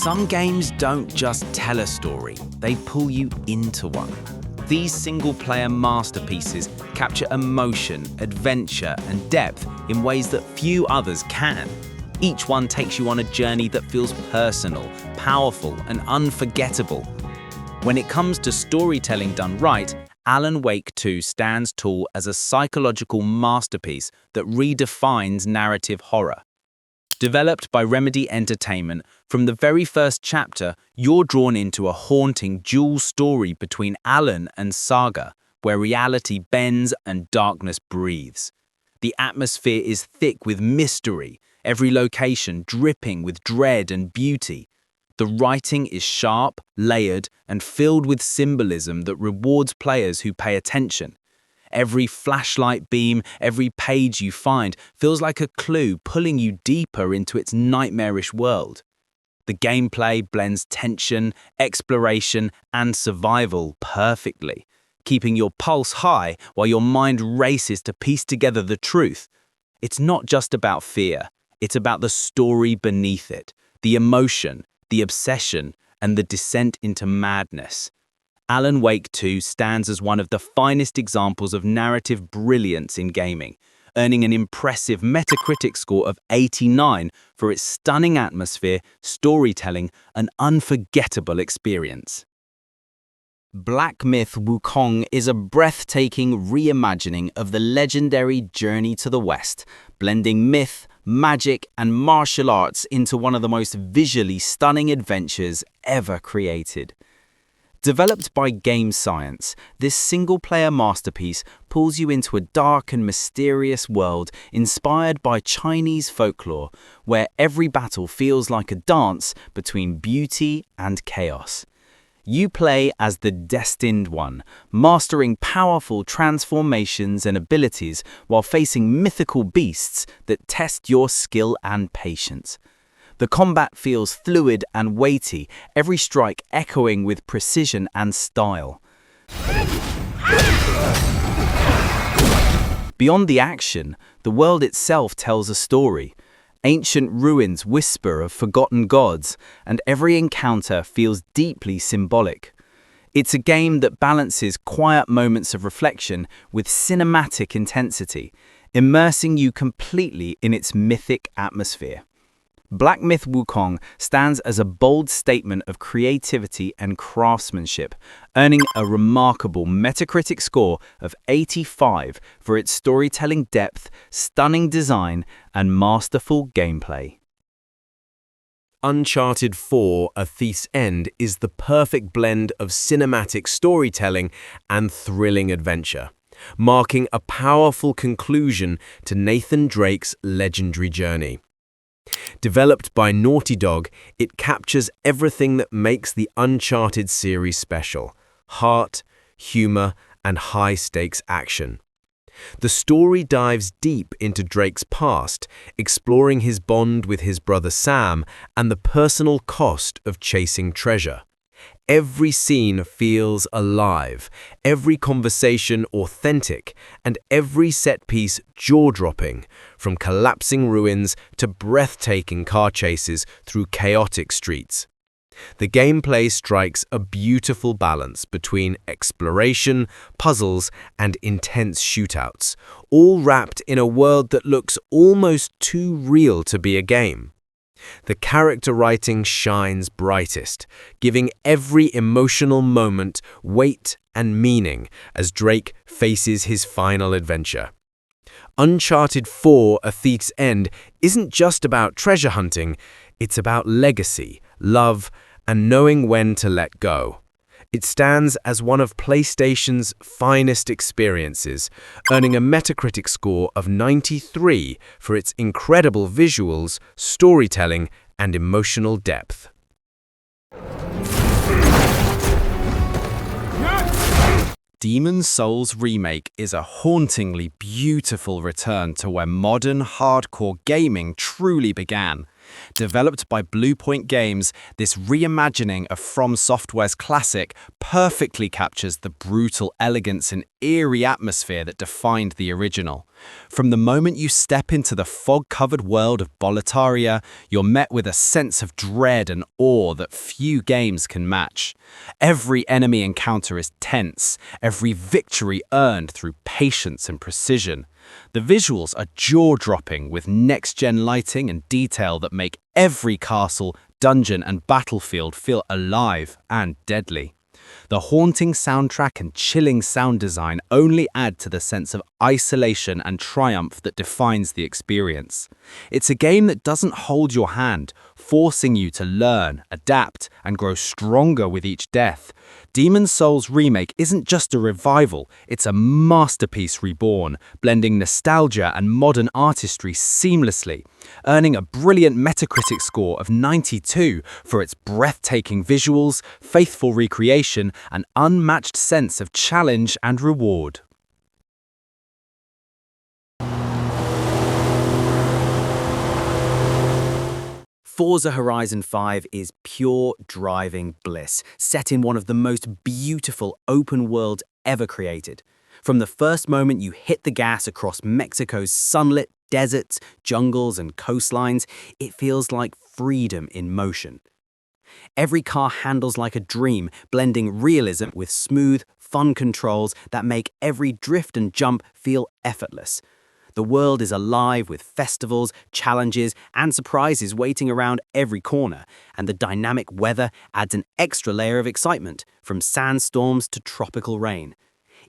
Some games don't just tell a story, they pull you into one. These single-player masterpieces capture emotion, adventure, and depth in ways that few others can. Each one takes you on a journey that feels personal, powerful, and unforgettable. When it comes to storytelling done right, Alan Wake 2 stands tall as a psychological masterpiece that redefines narrative horror. Developed by Remedy Entertainment, from the very first chapter, you're drawn into a haunting dual story between Alan and Saga, where reality bends and darkness breathes. The atmosphere is thick with mystery, every location dripping with dread and beauty. The writing is sharp, layered, and filled with symbolism that rewards players who pay attention. Every flashlight beam, every page you find feels like a clue pulling you deeper into its nightmarish world. The gameplay blends tension, exploration, and survival perfectly, keeping your pulse high while your mind races to piece together the truth. It's not just about fear, it's about the story beneath it, the emotion, the obsession, and the descent into madness. Alan Wake 2 stands as one of the finest examples of narrative brilliance in gaming, earning an impressive Metacritic score of 89 for its stunning atmosphere, storytelling, and unforgettable experience. Black Myth: Wukong is a breathtaking reimagining of the legendary Journey to the West, blending myth, magic, and martial arts into one of the most visually stunning adventures ever created. Developed by Game Science, this single-player masterpiece pulls you into a dark and mysterious world inspired by Chinese folklore, where every battle feels like a dance between beauty and chaos. You play as the Destined One, mastering powerful transformations and abilities while facing mythical beasts that test your skill and patience. The combat feels fluid and weighty, every strike echoing with precision and style. Beyond the action, the world itself tells a story. Ancient ruins whisper of forgotten gods, and every encounter feels deeply symbolic. It's a game that balances quiet moments of reflection with cinematic intensity, immersing you completely in its mythic atmosphere. Black Myth: Wukong stands as a bold statement of creativity and craftsmanship, earning a remarkable Metacritic score of 85 for its storytelling depth, stunning design, and masterful gameplay. Uncharted 4: A Thief's End is the perfect blend of cinematic storytelling and thrilling adventure, marking a powerful conclusion to Nathan Drake's legendary journey. Developed by Naughty Dog, it captures everything that makes the Uncharted series special: heart, humor, and high-stakes action. The story dives deep into Drake's past, exploring his bond with his brother Sam and the personal cost of chasing treasure. Every scene feels alive, every conversation authentic, and every set piece jaw-dropping, from collapsing ruins to breathtaking car chases through chaotic streets. The gameplay strikes a beautiful balance between exploration, puzzles, and intense shootouts, all wrapped in a world that looks almost too real to be a game. The character writing shines brightest, giving every emotional moment weight and meaning as Drake faces his final adventure. Uncharted 4: A Thief's End isn't just about treasure hunting, it's about legacy, love, and knowing when to let go. It stands as one of PlayStation's finest experiences, earning a Metacritic score of 93 for its incredible visuals, storytelling, and emotional depth. Demon's Souls Remake is a hauntingly beautiful return to where modern hardcore gaming truly began. Developed by Bluepoint Games, this reimagining of From Software's classic perfectly captures the brutal elegance and eerie atmosphere that defined the original. From the moment you step into the fog-covered world of Boletaria, you're met with a sense of dread and awe that few games can match. Every enemy encounter is tense, every victory earned through patience and precision. The visuals are jaw-dropping with next-gen lighting and detail that make every castle, dungeon and battlefield feel alive and deadly. The haunting soundtrack and chilling sound design only add to the sense of isolation and triumph that defines the experience. It's a game that doesn't hold your hand, forcing you to learn, adapt, and grow stronger with each death. Demon's Souls Remake isn't just a revival, it's a masterpiece reborn, blending nostalgia and modern artistry seamlessly, earning a brilliant Metacritic score of 92 for its breathtaking visuals, faithful recreation, and unmatched sense of challenge and reward. Forza Horizon 5 is pure driving bliss, set in one of the most beautiful open worlds ever created. From the first moment you hit the gas across Mexico's sunlit deserts, jungles, and coastlines, it feels like freedom in motion. Every car handles like a dream, blending realism with smooth, fun controls that make every drift and jump feel effortless. The world is alive with festivals, challenges, and surprises waiting around every corner, and the dynamic weather adds an extra layer of excitement, from sandstorms to tropical rain.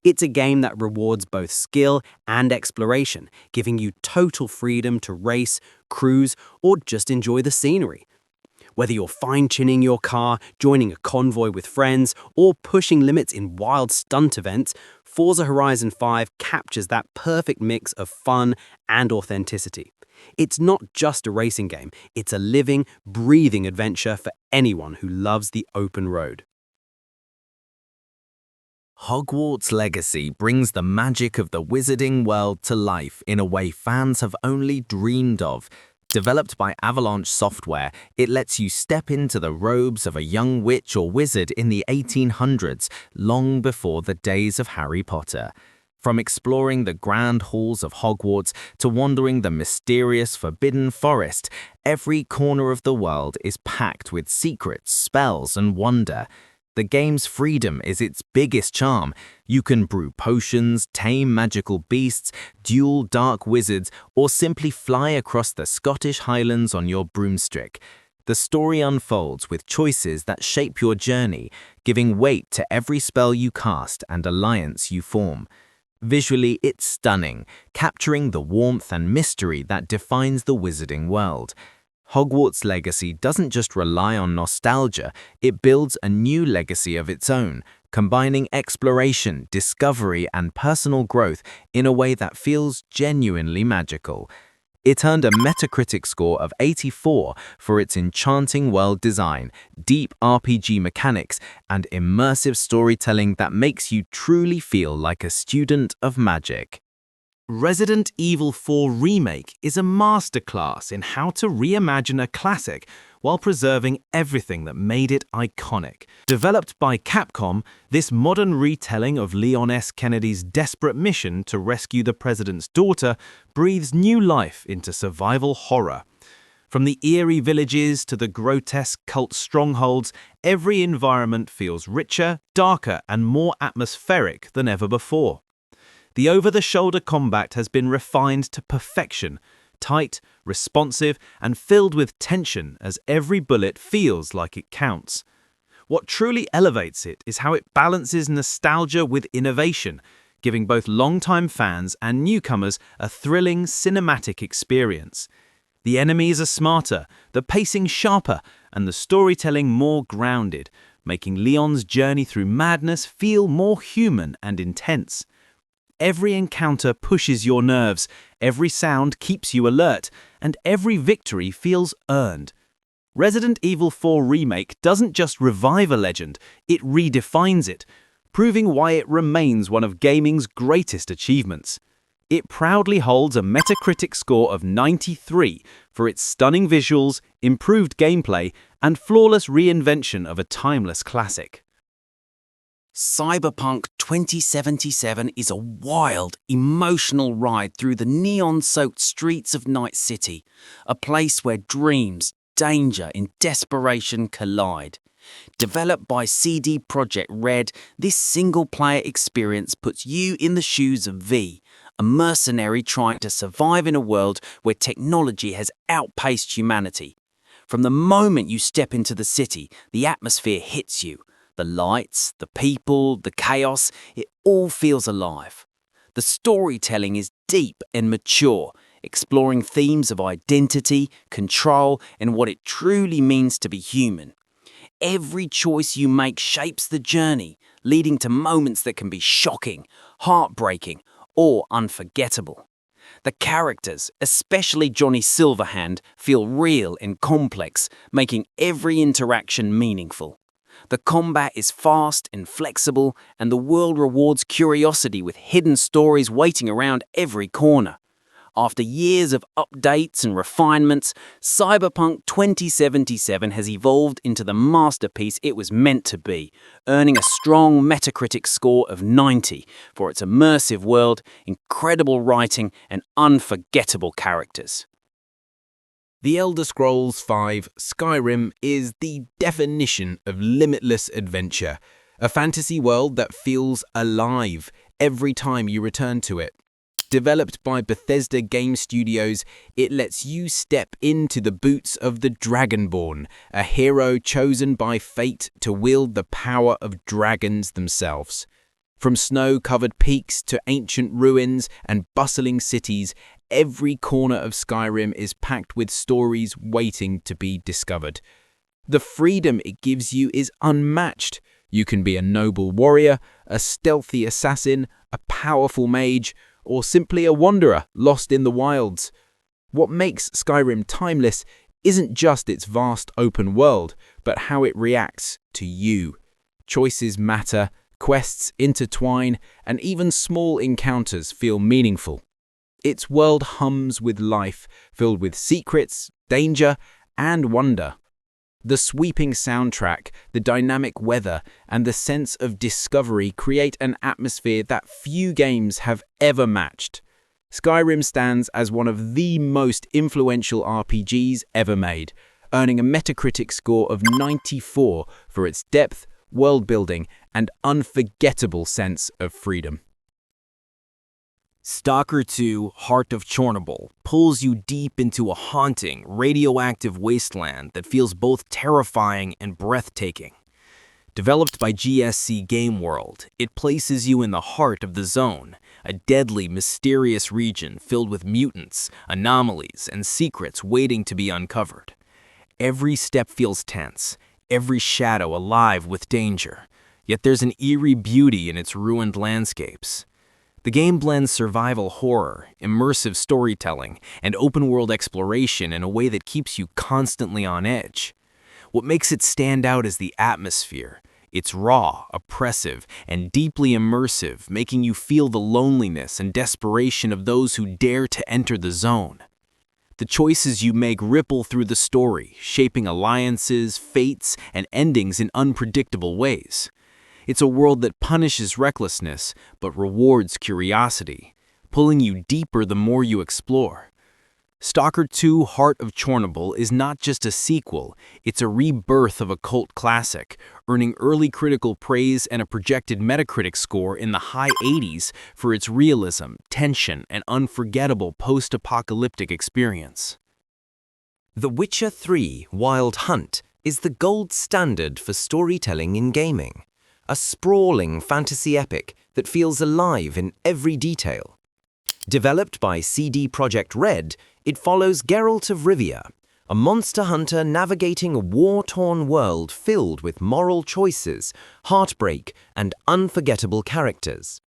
It's a game that rewards both skill and exploration, giving you total freedom to race, cruise, or just enjoy the scenery. Whether you're fine-tuning your car, joining a convoy with friends, or pushing limits in wild stunt events, Forza Horizon 5 captures that perfect mix of fun and authenticity. It's not just a racing game, it's a living, breathing adventure for anyone who loves the open road. Hogwarts Legacy brings the magic of the wizarding world to life in a way fans have only dreamed of. Developed by Avalanche Software, it lets you step into the robes of a young witch or wizard in the 1800s, long before the days of Harry Potter. From exploring the grand halls of Hogwarts to wandering the mysterious Forbidden Forest, every corner of the world is packed with secrets, spells, and wonder. The game's freedom is its biggest charm. You can brew potions, tame magical beasts, duel dark wizards, or simply fly across the Scottish Highlands on your broomstick. The story unfolds with choices that shape your journey, giving weight to every spell you cast and alliance you form. Visually, it's stunning, capturing the warmth and mystery that defines the wizarding world. Hogwarts Legacy doesn't just rely on nostalgia, it builds a new legacy of its own, combining exploration, discovery, and personal growth in a way that feels genuinely magical. It earned a Metacritic score of 84 for its enchanting world design, deep RPG mechanics, and immersive storytelling that makes you truly feel like a student of magic. Resident Evil 4 Remake is a masterclass in how to reimagine a classic while preserving everything that made it iconic. Developed by Capcom, this modern retelling of Leon S. Kennedy's desperate mission to rescue the president's daughter breathes new life into survival horror. From the eerie villages to the grotesque cult strongholds, every environment feels richer, darker, and more atmospheric than ever before. The over-the-shoulder combat has been refined to perfection, tight, responsive, and filled with tension as every bullet feels like it counts. What truly elevates it is how it balances nostalgia with innovation, giving both longtime fans and newcomers a thrilling cinematic experience. The enemies are smarter, the pacing sharper, and the storytelling more grounded, making Leon's journey through madness feel more human and intense. Every encounter pushes your nerves, every sound keeps you alert, and every victory feels earned. Resident Evil 4 Remake doesn't just revive a legend, it redefines it, proving why it remains one of gaming's greatest achievements. It proudly holds a Metacritic score of 93 for its stunning visuals, improved gameplay, and flawless reinvention of a timeless classic. Cyberpunk 2077 is a wild, emotional ride through the neon-soaked streets of Night City, a place where dreams, danger, and desperation collide. Developed by CD Projekt Red, this single-player experience puts you in the shoes of V, a mercenary trying to survive in a world where technology has outpaced humanity. From the moment you step into the city, the atmosphere hits you. The lights, the people, the chaos, it all feels alive. The storytelling is deep and mature, exploring themes of identity, control, and what it truly means to be human. Every choice you make shapes the journey, leading to moments that can be shocking, heartbreaking, or unforgettable. The characters, especially Johnny Silverhand, feel real and complex, making every interaction meaningful. The combat is fast and flexible, and the world rewards curiosity with hidden stories waiting around every corner. After years of updates and refinements, Cyberpunk 2077 has evolved into the masterpiece it was meant to be, earning a strong Metacritic score of 90 for its immersive world, incredible writing, and unforgettable characters. The Elder Scrolls V Skyrim is the definition of limitless adventure, a fantasy world that feels alive every time you return to it. Developed by Bethesda Game Studios, it lets you step into the boots of the Dragonborn, a hero chosen by fate to wield the power of dragons themselves. From snow-covered peaks to ancient ruins and bustling cities, every corner of Skyrim is packed with stories waiting to be discovered. The freedom it gives you is unmatched. You can be a noble warrior, a stealthy assassin, a powerful mage, or simply a wanderer lost in the wilds. What makes Skyrim timeless isn't just its vast open world, but how it reacts to you. Choices matter, quests intertwine, and even small encounters feel meaningful. Its world hums with life, filled with secrets, danger, and wonder. The sweeping soundtrack, the dynamic weather, and the sense of discovery create an atmosphere that few games have ever matched. Skyrim stands as one of the most influential RPGs ever made, earning a Metacritic score of 94 for its depth, world building, and unforgettable sense of freedom. Stalker 2: Heart of Chernobyl pulls you deep into a haunting, radioactive wasteland that feels both terrifying and breathtaking. Developed by GSC Game World, it places you in the heart of the Zone, a deadly, mysterious region filled with mutants, anomalies, and secrets waiting to be uncovered. Every step feels tense, every shadow alive with danger, yet there's an eerie beauty in its ruined landscapes. The game blends survival horror, immersive storytelling, and open-world exploration in a way that keeps you constantly on edge. What makes it stand out is the atmosphere. It's raw, oppressive, and deeply immersive, making you feel the loneliness and desperation of those who dare to enter the Zone. The choices you make ripple through the story, shaping alliances, fates, and endings in unpredictable ways. It's a world that punishes recklessness, but rewards curiosity, pulling you deeper the more you explore. Stalker 2: Heart of Chernobyl is not just a sequel, it's a rebirth of a cult classic, earning early critical praise and a projected Metacritic score in the high 80s for its realism, tension, and unforgettable post-apocalyptic experience. The Witcher 3: Wild Hunt is the gold standard for storytelling in gaming. A sprawling fantasy epic that feels alive in every detail. Developed by CD Projekt Red, it follows Geralt of Rivia, a monster hunter navigating a war-torn world filled with moral choices, heartbreak, and unforgettable characters.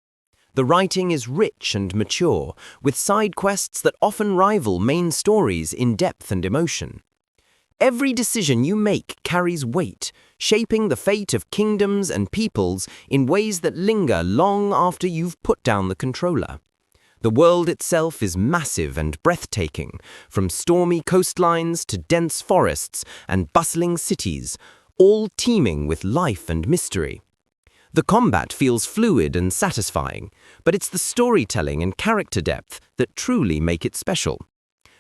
The writing is rich and mature, with side quests that often rival main stories in depth and emotion. Every decision you make carries weight, shaping the fate of kingdoms and peoples in ways that linger long after you've put down the controller. The world itself is massive and breathtaking, from stormy coastlines to dense forests and bustling cities, all teeming with life and mystery. The combat feels fluid and satisfying, but it's the storytelling and character depth that truly make it special.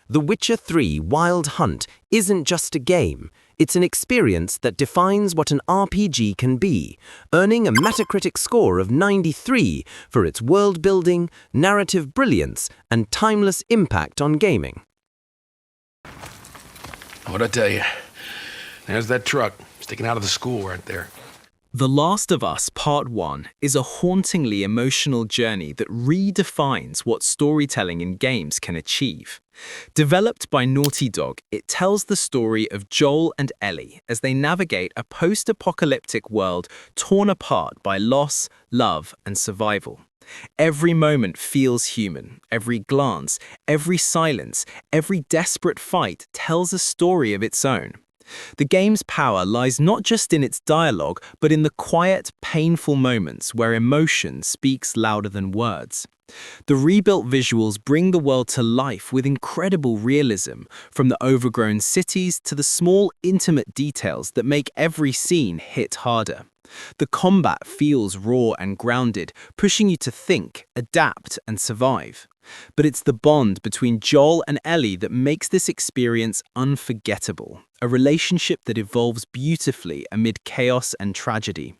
The Witcher 3 Wild Hunt isn't just a game, it's an experience that defines what an RPG can be, earning a Metacritic score of 93 for its world-building, narrative brilliance, and timeless impact on gaming. What'd I tell you? There's that truck sticking out of the school right there. The Last of Us Part 1 is a hauntingly emotional journey that redefines what storytelling in games can achieve. Developed by Naughty Dog, it tells the story of Joel and Ellie as they navigate a post-apocalyptic world torn apart by loss, love, and survival. Every moment feels human. Every glance, every silence, every desperate fight tells a story of its own. The game's power lies not just in its dialogue, but in the quiet, painful moments where emotion speaks louder than words. The rebuilt visuals bring the world to life with incredible realism, from the overgrown cities to the small, intimate details that make every scene hit harder. The combat feels raw and grounded, pushing you to think, adapt, and survive. But it's the bond between Joel and Ellie that makes this experience unforgettable, a relationship that evolves beautifully amid chaos and tragedy.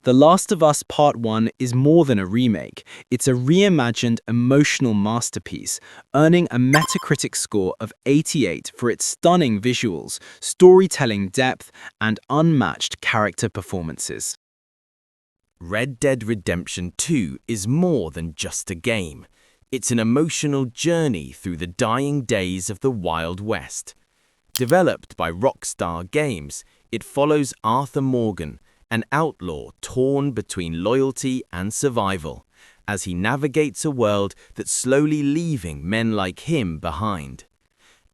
The Last of Us Part 1 is more than a remake, it's a reimagined emotional masterpiece, earning a Metacritic score of 88 for its stunning visuals, storytelling depth, and unmatched character performances. Red Dead Redemption 2 is more than just a game. It's an emotional journey through the dying days of the Wild West. Developed by Rockstar Games, it follows Arthur Morgan, an outlaw torn between loyalty and survival, as he navigates a world that's slowly leaving men like him behind.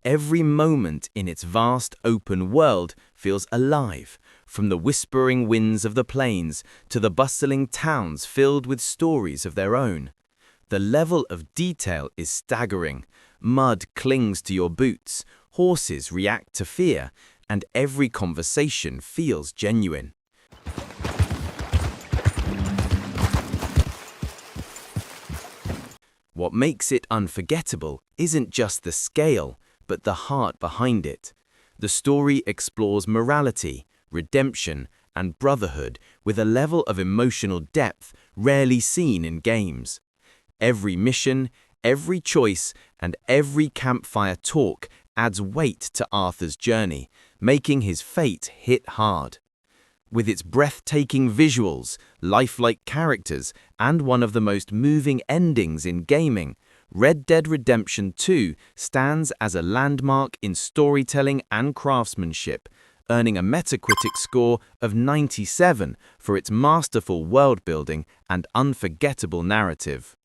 Every moment in its vast open world feels alive, from the whispering winds of the plains to the bustling towns filled with stories of their own. The level of detail is staggering. Mud clings to your boots, horses react to fear, and every conversation feels genuine. What makes it unforgettable isn't just the scale, but the heart behind it. The story explores morality, redemption, and brotherhood with a level of emotional depth rarely seen in games. Every mission, every choice, and every campfire talk adds weight to Arthur's journey, making his fate hit hard. With its breathtaking visuals, lifelike characters, and one of the most moving endings in gaming, Red Dead Redemption 2 stands as a landmark in storytelling and craftsmanship, earning a Metacritic score of 97 for its masterful world-building and unforgettable narrative.